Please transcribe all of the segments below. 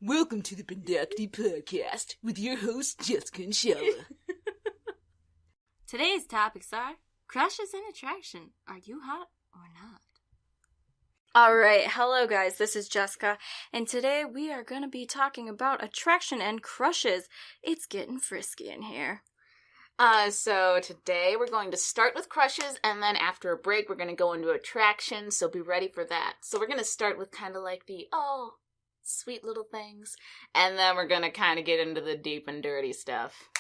Welcome to the Pandakitty podcast with your hosts Jessica and Shella. Today's topics are crushes and attraction. Are you hot or not? Alright, hello guys, this is Jessica, and today we are going to be talking about attraction and crushes. It's getting frisky in here. So today we're going to start with crushes, and then after a break we're going to go into attraction, so be ready for that. So we're going to start with kind of like the, sweet little things, and then we're going to kind of get into the deep and dirty stuff.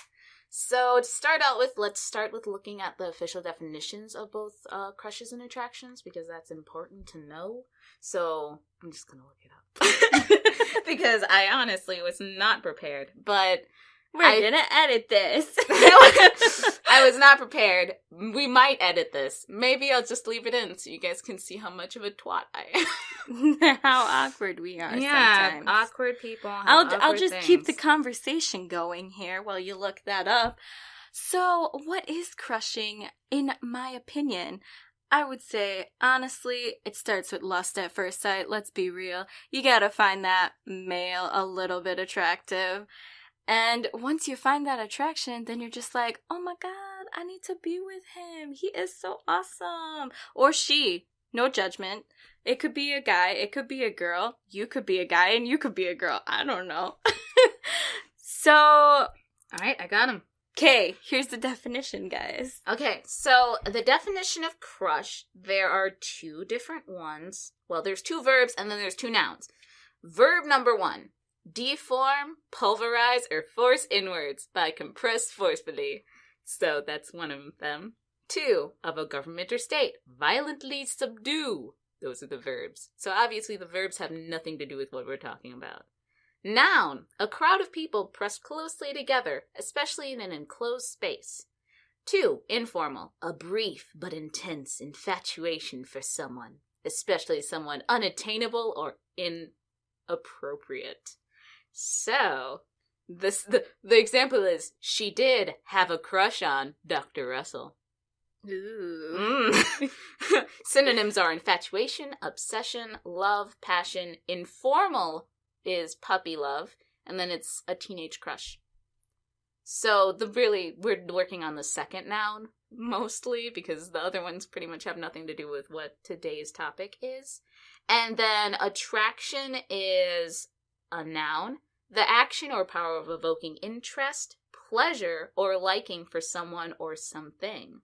So to start out with, let's start with looking at the official definitions of both crushes and attractions, because that's important to know. So I'm just going to look it up, because I honestly was not prepared, but We're gonna edit this. I was not prepared. We might edit this. Maybe I'll just leave it in so you guys can see how much of a twat I am. How awkward we are sometimes. Awkward people. I'll just keep the conversation going here while you look that up. So, what is crushing, in my opinion? I would say, honestly, it starts with lust at first sight. Let's be real. You gotta find that male a little bit attractive. And once you find that attraction, then you're just like, oh my god, I need to be with him. He is so awesome. Or she. No judgment. It could be a guy. It could be a girl. You could be a guy and you could be a girl. I don't know. So. Alright, I got him. Okay, here's the definition, guys. Okay, so the definition of crush, there are two different ones. Well, there's two verbs and then there's two nouns. Verb number 1. Deform, pulverize, or force inwards by compress forcefully. So that's one of them. 2. Of a government or state. Violently subdue. Those are the verbs. So obviously the verbs have nothing to do with what we're talking about. Noun. A crowd of people pressed closely together, especially in an enclosed space. 2. Informal. A brief but intense infatuation for someone, especially someone unattainable or inappropriate. So, the example is, she did have a crush on Dr. Russell. Ooh. Synonyms are infatuation, obsession, love, passion. Informal is puppy love, and then it's a teenage crush. So, we're working on the second noun, mostly, because the other ones pretty much have nothing to do with what today's topic is. And then attraction is a noun, the action or power of evoking interest, pleasure, or liking for someone or something.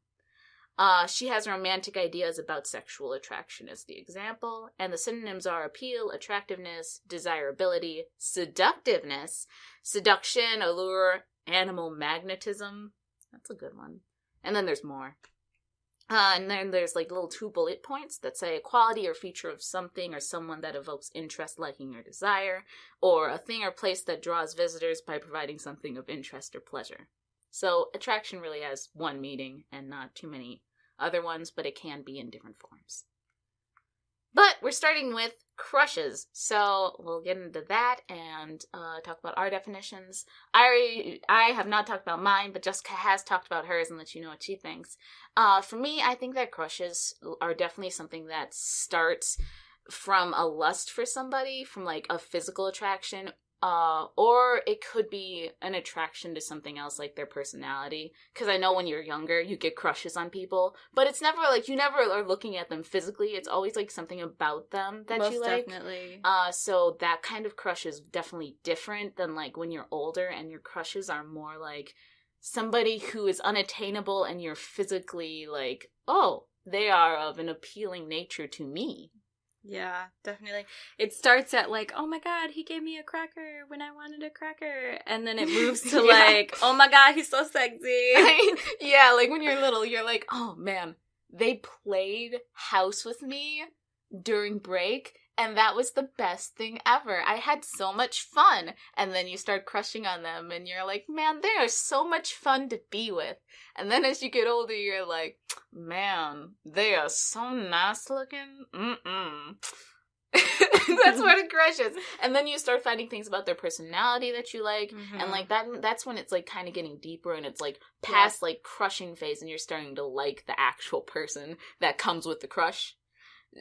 She has romantic ideas about sexual attraction as the example, and the synonyms are appeal, attractiveness, desirability, seductiveness, seduction, allure, animal magnetism. That's a good one. And then there's more. And then there's like little 2 bullet points that say a quality or feature of something or someone that evokes interest, liking, or desire, or a thing or place that draws visitors by providing something of interest or pleasure. So attraction really has one meaning and not too many other ones, but it can be in different forms. But we're starting with crushes, so we'll get into that and talk about our definitions. I have not talked about mine, but Jessica has talked about hers and let you know what she thinks. For me, I think that crushes are definitely something that starts from a lust for somebody, from like a physical attraction, or it could be an attraction to something else, like their personality. Because I know when you're younger, you get crushes on people, but it's never like, you never are looking at them physically. It's always like something about them that Most you like. definitely. So that kind of crush is definitely different than like when you're older and your crushes are more like somebody who is unattainable and you're physically like, oh, they are of an appealing nature to me. Yeah, definitely. It starts at like, oh my god, he gave me a cracker when I wanted a cracker. And then it moves to like, oh my god, he's so sexy. Yeah, like when you're little, you're like, oh man, they played house with me during break, and that was the best thing ever. I had so much fun. And then you start crushing on them, and you're like, man, they are so much fun to be with. And then as you get older, you're like, man, they are so nice looking. That's what a crush is. And then you start finding things about their personality that you like, and like that's when it's like kind of getting deeper, and it's like past like crushing phase, and you're starting to like the actual person that comes with the crush.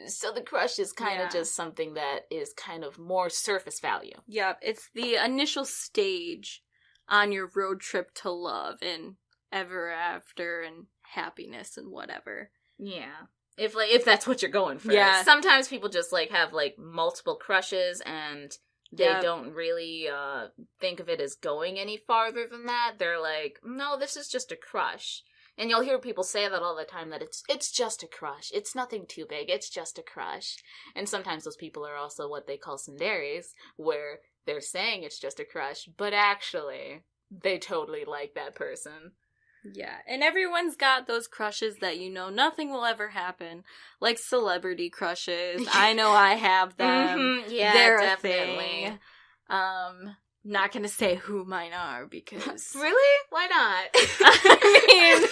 So the crush is kind of just something that is kind of more surface value. Yep, it's the initial stage on your road trip to love and ever after and happiness and whatever. Yeah. If that's what you're going for. Yeah. Sometimes people just, like, have, like, multiple crushes and they don't really think of it as going any farther than that. They're like, no, this is just a crush. And you'll hear people say that all the time, that it's just a crush. It's nothing too big. It's just a crush. And sometimes those people are also what they call tsunderes, where they're saying it's just a crush, but actually, they totally like that person. Yeah, and everyone's got those crushes that nothing will ever happen, like celebrity crushes. I know I have them. Mm-hmm. Yeah, they're definitely. a thing. Not gonna say who mine are because really? Why not? I mean,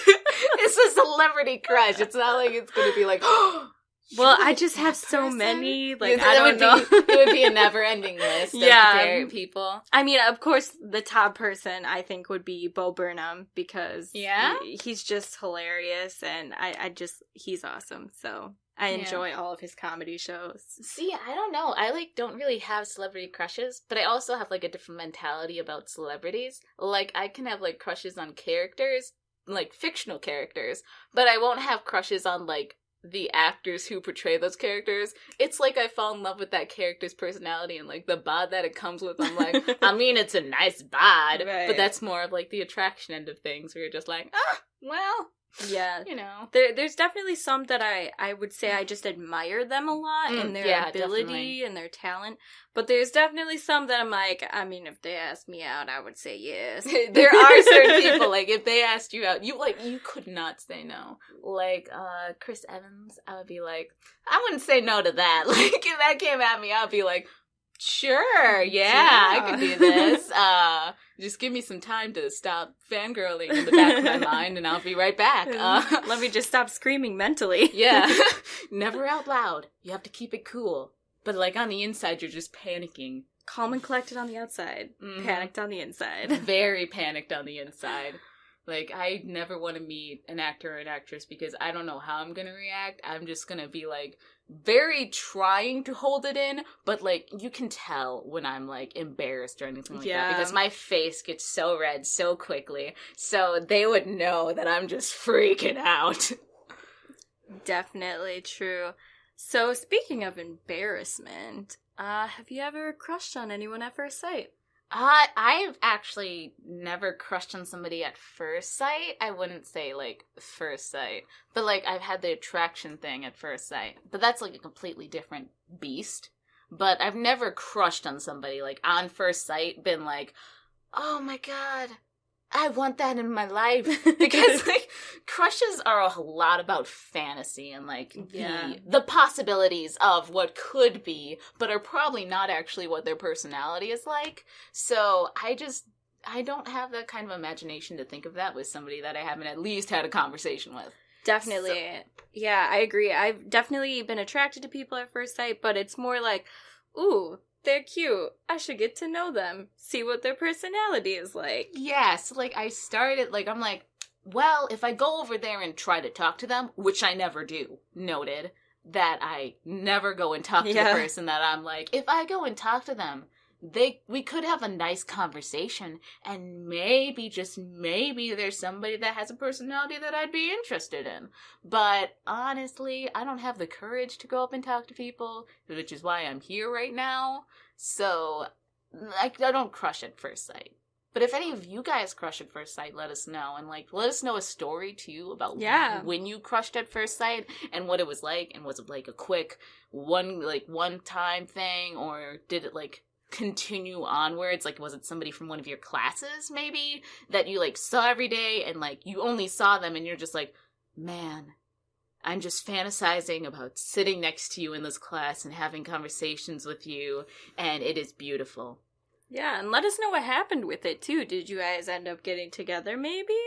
it's a celebrity crush. It's not like it's gonna be like, oh. Well, I just have so many. Like, I don't know. It would be a never-ending list of people. I mean, of course, the top person I think would be Bo Burnham because he's just hilarious, and he's awesome. So I enjoy all of his comedy shows. See, I don't know. I don't really have celebrity crushes, but I also have a different mentality about celebrities. Like, I can have crushes on characters, fictional characters, but I won't have crushes on the actors who portray those characters. It's like I fall in love with that character's personality and the bod that it comes with. I'm like, I mean, it's a nice bod, but that's more of the attraction end of things where you're just like, well, yeah, there's definitely some that I would say I just admire them a lot and their ability and their talent, but there's definitely some that I'm like, I mean, if they asked me out, I would say yes. There are certain people, if they asked you out, you could not say no. Chris Evans, I would be like, I wouldn't say no to that. If that came at me, I'd be like, sure, I could do this. Just give me some time to stop fangirling in the back of my mind, and I'll be right back. Let me just stop screaming mentally. Yeah. Never out loud. You have to keep it cool. But, on the inside, you're just panicking. Calm and collected on the outside. Mm-hmm. Panicked on the inside. Very panicked on the inside. I never want to meet an actor or an actress because I don't know how I'm going to react. I'm just going to be, very trying to hold it in, but, you can tell when I'm, embarrassed or anything like that because my face gets so red so quickly, so they would know that I'm just freaking out. Definitely true. So, speaking of embarrassment, have you ever crushed on anyone at first sight? I've actually never crushed on somebody at first sight. I wouldn't say, first sight. But, I've had the attraction thing at first sight. But that's, a completely different beast. But I've never crushed on somebody, on first sight, been like, oh my god, I want that in my life. Because, crushes are a lot about fantasy and, the possibilities of what could be, but are probably not actually what their personality is like. So, I don't have that kind of imagination to think of that with somebody that I haven't at least had a conversation with. Definitely. So. Yeah, I agree. I've definitely been attracted to people at first sight, but it's more like, ooh, they're cute. I should get to know them. See what their personality is like. Yeah, so, I started, I'm like, well, if I go over there and try to talk to them, which I never do, noted, that I never go and talk to the person that I'm like, if I go and talk to them, we could have a nice conversation, and maybe, just maybe, there's somebody that has a personality that I'd be interested in. But honestly, I don't have the courage to go up and talk to people, which is why I'm here right now. So, I don't crush at first sight. But if any of you guys crush at first sight, let us know. And, let us know a story, too, about when you crushed at first sight and what it was like. And was it, a quick one-time thing? Or did it, continue onwards? Was it somebody from one of your classes, maybe, that you, saw every day and, you only saw them and you're just like, man, I'm just fantasizing about sitting next to you in this class and having conversations with you, and it is beautiful. Yeah, and let us know what happened with it, too. Did you guys end up getting together, maybe?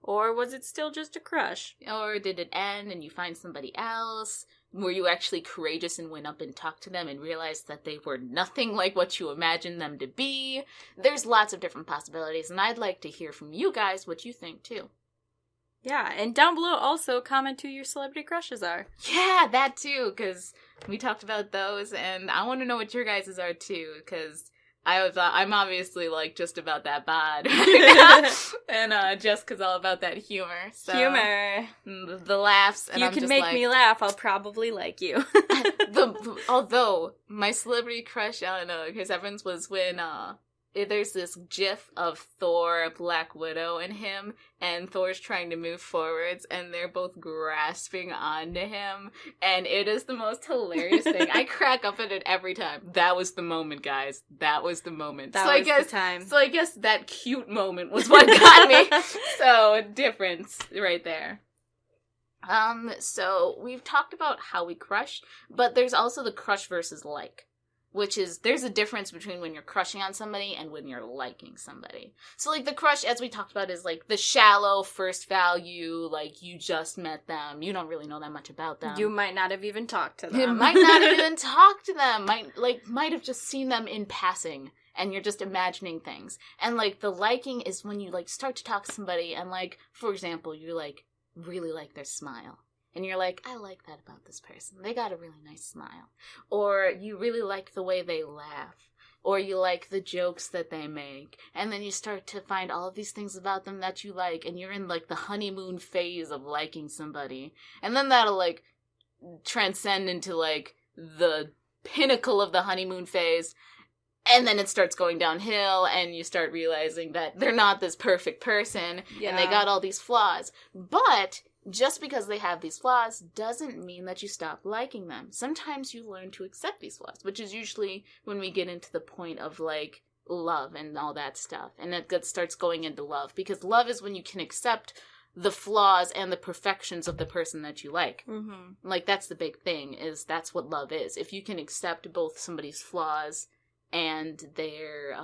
Or was it still just a crush? Or did it end and you find somebody else? Were you actually courageous and went up and talked to them and realized that they were nothing like what you imagined them to be? There's lots of different possibilities, and I'd like to hear from you guys what you think, too. Yeah, and down below also comment who your celebrity crushes are. Yeah, that too, because we talked about those, and I want to know what your guys' are too, because I'm obviously, like, just about that bod. And Jessica's all about that humor. So, Humor. The laughs, and you I'm can just make like, me laugh, I'll probably like you. although, my celebrity crush on Chris Evans was when, there's this gif of Thor, Black Widow, and him, and Thor's trying to move forwards, and they're both grasping onto him, and it is the most hilarious thing. I crack up at it every time. That was the moment, guys. That was the moment. That was the time. So I guess that cute moment was what got me. So, difference right there. So we've talked about how we crush, but there's also the crush versus like. Which is, there's a difference between when you're crushing on somebody and when you're liking somebody. So, like, the crush, as we talked about, is, like, the shallow first value, like, you just met them, you don't really know that much about them. You might not have even talked to them. You might not have even talked to them, might have just seen them in passing, and you're just imagining things. And, like, the liking is when you, like, start to talk to somebody, and, like, for example, you, like, really like their smile. And you're like, I like that about this person. They got a really nice smile. Or you really like the way they laugh. Or you like the jokes that they make. And then you start to find all of these things about them that you like. And you're in, like, the honeymoon phase of liking somebody. And then that'll, like, transcend into, like, the pinnacle of the honeymoon phase. And then it starts going downhill, and you start realizing that they're not this perfect person. Yeah. And they got all these flaws. But just because they have these flaws doesn't mean that you stop liking them. Sometimes you learn to accept these flaws, which is usually when we get into the point of, like, love and all that stuff. And it starts going into love, because love is when you can accept the flaws and the perfections of the person that you like. Mm-hmm. Like, that's the big thing, is that's what love is. If you can accept both somebody's flaws and their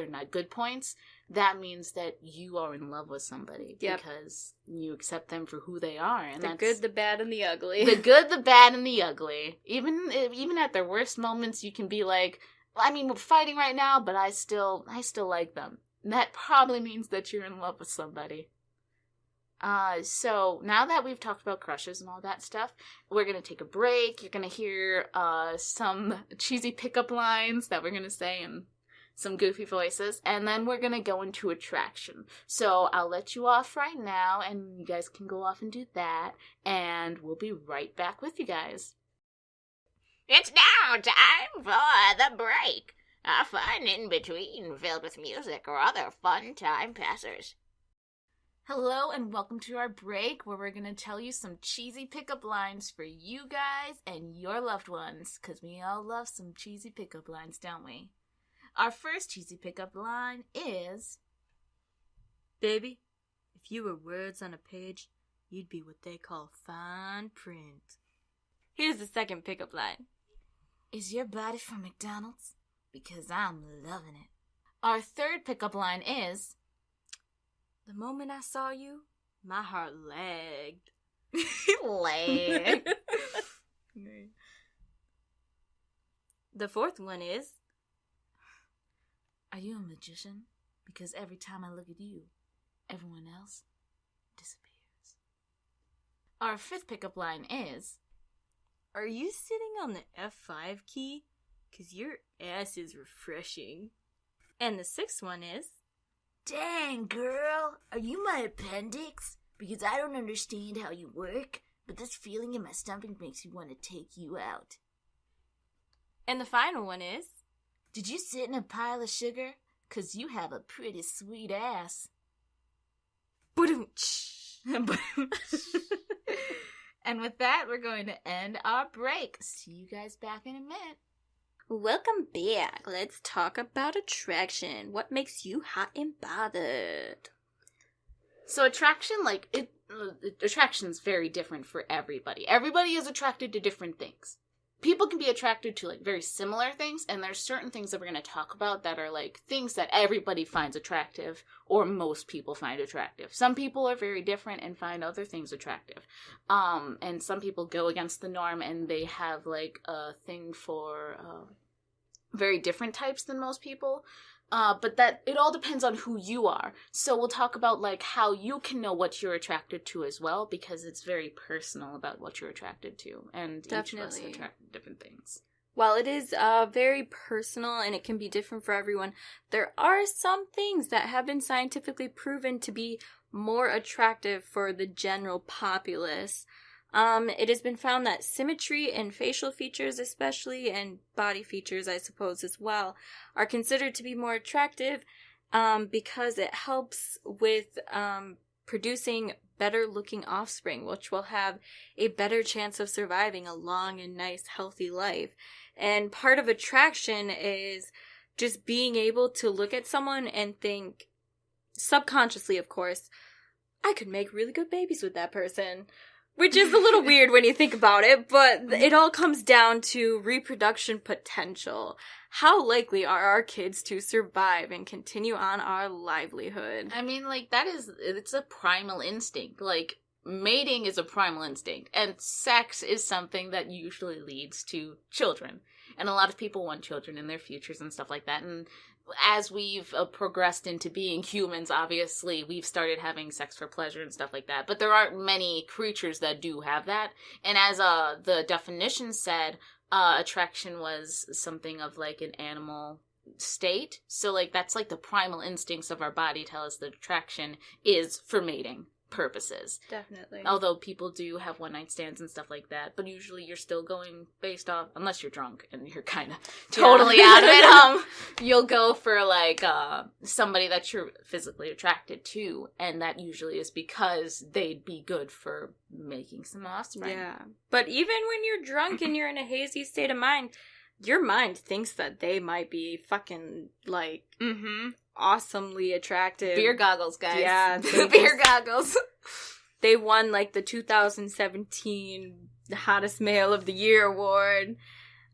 not good points, that means that you are in love with somebody. Yep. Because you accept them for who they are. And the good, the bad, and the ugly. The good, the bad, and the ugly. Even at their worst moments, you can be like, I mean, we're fighting right now, but I still like them. And that probably means that you're in love with somebody. So now that we've talked about crushes and all that stuff, we're going to take a break. You're going to hear some cheesy pickup lines that we're going to say in some goofy voices, and then we're going to go into attraction. So I'll let you off right now, and you guys can go off and do that, and we'll be right back with you guys. It's now time for the break. A fun in-between filled with music or other fun time passers. Hello, and welcome to our break, where we're going to tell you some cheesy pickup lines for you guys and your loved ones, because we all love some cheesy pickup lines, don't we? Our first cheesy pickup line is, baby, if you were words on a page, you'd be what they call fine print. Here's the second pickup line. Is your body from McDonald's? Because I'm loving it. Our third pickup line is, the moment I saw you, my heart lagged. Lag. The fourth one is, are you a magician? Because every time I look at you, everyone else disappears. Our fifth pickup line is, are you sitting on the F5 key? Because your ass is refreshing. And the sixth one is, dang, girl, are you my appendix? Because I don't understand how you work, but this feeling in my stomach makes me want to take you out. And the final one is, did you sit in a pile of sugar? 'Cause you have a pretty sweet ass. And with that, we're going to end our break. See you guys back in a minute. Welcome back. Let's talk about attraction. What makes you hot and bothered? So attraction, attraction's very different for everybody. Everybody is attracted to different things. People can be attracted to, very similar things, and there's certain things that we're going to talk about that are, things that everybody finds attractive, or most people find attractive. Some people are very different and find other things attractive. And some people go against the norm, and they have, a thing for very different types than most people. But that it all depends on who you are. So we'll talk about like how you can know what you're attracted to as well, because it's very personal about what you're attracted to, and Definitely. each of us attract to different things. While it is very personal and it can be different for everyone, there are some things that have been scientifically proven to be more attractive for the general populace. It has been found that symmetry in facial features especially, and body features I suppose as well, are considered to be more attractive because it helps with producing better looking offspring, which will have a better chance of surviving a long and nice healthy life. And part of attraction is just being able to look at someone and think, subconsciously of course, I could make really good babies with that person. Which is a little weird when you think about it, but it all comes down to reproduction potential. How likely are our kids to survive and continue on our livelihood? I mean, like, it's a primal instinct. Like, mating is a primal instinct, and sex is something that usually leads to children. And a lot of people want children in their futures and stuff like that, and as we've progressed into being humans, obviously, we've started having sex for pleasure and stuff like that. But there aren't many creatures that do have that. And as the definition said, attraction was something of like an animal state. So like that's like the primal instincts of our body tell us that attraction is for mating purposes. Definitely. Although people do have one-night stands and stuff like that, but usually you're still going based off, unless you're drunk and you're kind of totally out of it, you'll go for like somebody that you're physically attracted to, and that usually is because they'd be good for making some offspring. Yeah. But even when you're drunk and you're in a hazy state of mind, your mind thinks that they might be fucking like awesomely attractive. Beer goggles, guys. Yeah. Beer goggles. They won like the 2017 Hottest Male of the Year award.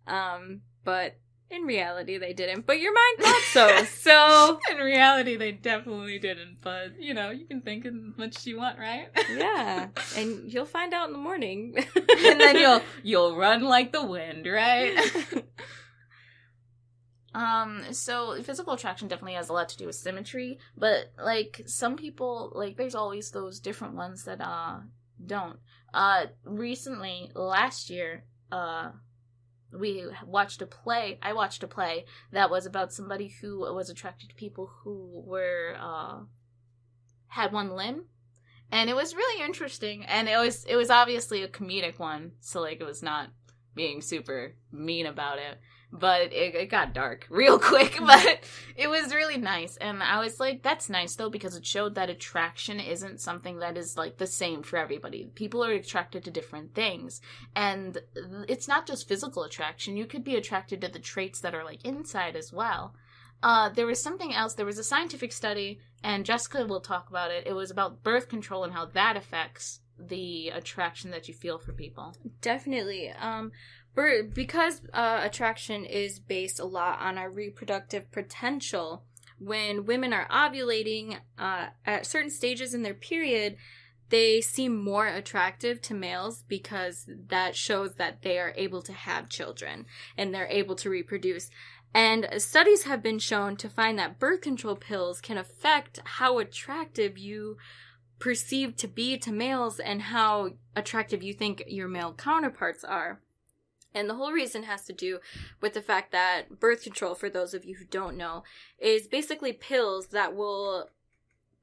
But in reality they didn't. But your mind thought so. So in reality they definitely didn't, but you know, you can think as much as you want, right? yeah. And you'll find out in the morning. And then you'll run like the wind, right? So physical attraction definitely has a lot to do with symmetry, but like some people, like there's always those different ones that don't. Recently, last year, we watched a play. I watched a play that was about somebody who was attracted to people who were had one limb, and it was really interesting. And it was obviously a comedic one, so like it was not being super mean about it. But it got dark real quick, but it was really nice. And I was like, that's nice, though, because it showed that attraction isn't something that is, like, the same for everybody. People are attracted to different things. And it's not just physical attraction. You could be attracted to the traits that are, like, inside as well. There was something else. There was a scientific study, and Jessica will talk about it. It was about birth control and how that affects the attraction that you feel for people. Definitely. Because attraction is based a lot on our reproductive potential, when women are ovulating at certain stages in their period, they seem more attractive to males because that shows that they are able to have children and they're able to reproduce. And studies have been shown to find that birth control pills can affect how attractive you perceive to be to males and how attractive you think your male counterparts are. And the whole reason has to do with the fact that birth control, for those of you who don't know, is basically pills that will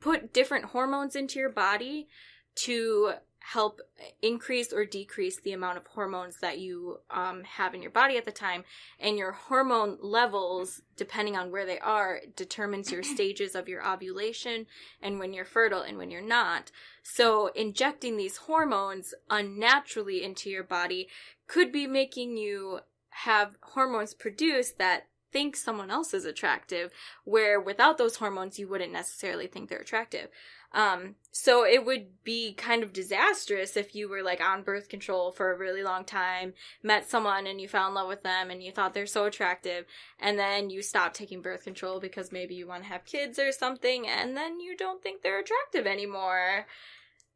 put different hormones into your body to help increase or decrease the amount of hormones that you have in your body at the time. And your hormone levels, depending on where they are, determines your stages of your ovulation and when you're fertile and when you're not. So injecting these hormones unnaturally into your body could be making you have hormones produced that think someone else is attractive, where without those hormones you wouldn't necessarily think they're attractive. So it would be kind of disastrous if you were like on birth control for a really long time, met someone and you fell in love with them and you thought they're so attractive, and then you stop taking birth control because maybe you want to have kids or something, and then you don't think they're attractive anymore.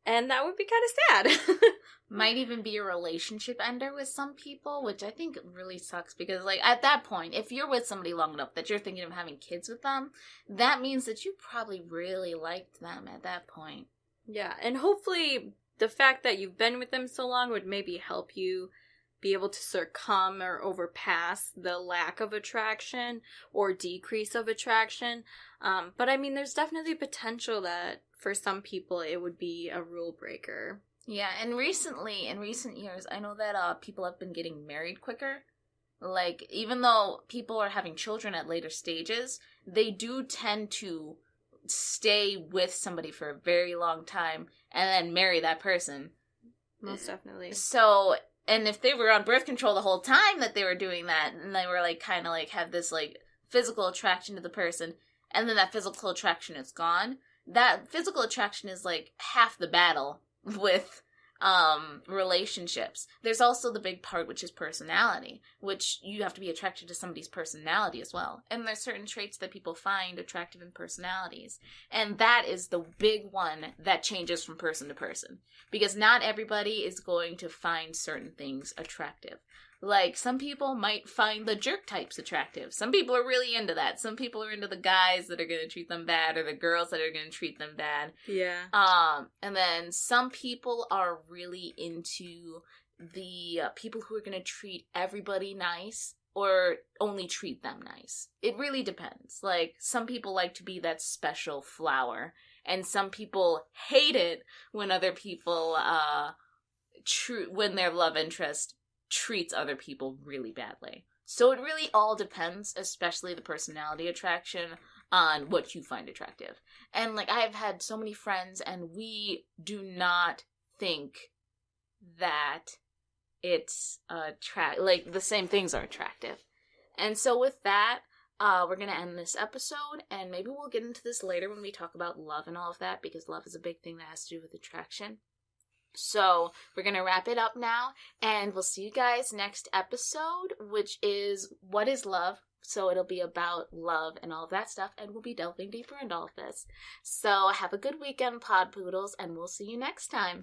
And that would be kind of sad. Might even be a relationship ender with some people, which I think really sucks because, like, at that point, if you're with somebody long enough that you're thinking of having kids with them, that means that you probably really liked them at that point. Yeah, and hopefully the fact that you've been with them so long would maybe help you be able to succumb or overpass the lack of attraction or decrease of attraction. But I mean, there's definitely potential that for some people it would be a rule breaker. Yeah, and recently, in recent years, I know that people have been getting married quicker. Like, even though people are having children at later stages, they do tend to stay with somebody for a very long time and then marry that person. Most definitely. So, and if they were on birth control the whole time that they were doing that, and they were, like, kind of, like, have this, like, physical attraction to the person, and then that physical attraction is gone, that physical attraction is, like, half the battle with relationships. There's also the big part, which is personality, which you have to be attracted to somebody's personality as well. And there's certain traits that people find attractive in personalities. And that is the big one that changes from person to person. Because not everybody is going to find certain things attractive. Like, some people might find the jerk types attractive. Some people are really into that. Some people are into the guys that are going to treat them bad, or the girls that are going to treat them bad. Yeah. And then some people are really into the people who are going to treat everybody nice, or only treat them nice. It really depends. Like, some people like to be that special flower, and some people hate it when other people, when their love interest treats other people really badly. So it really all depends, especially the personality attraction, on what you find attractive. And, like, I've had so many friends, and we do not think that it's like, the same things are attractive. And so with that, we're gonna end this episode, and maybe we'll get into this later when we talk about love and all of that, because love is a big thing that has to do with attraction. So we're going to wrap it up now, and we'll see you guys next episode, which is What is Love? So it'll be about love and all of that stuff, and we'll be delving deeper into all of this. So have a good weekend, Pod Poodles, and we'll see you next time.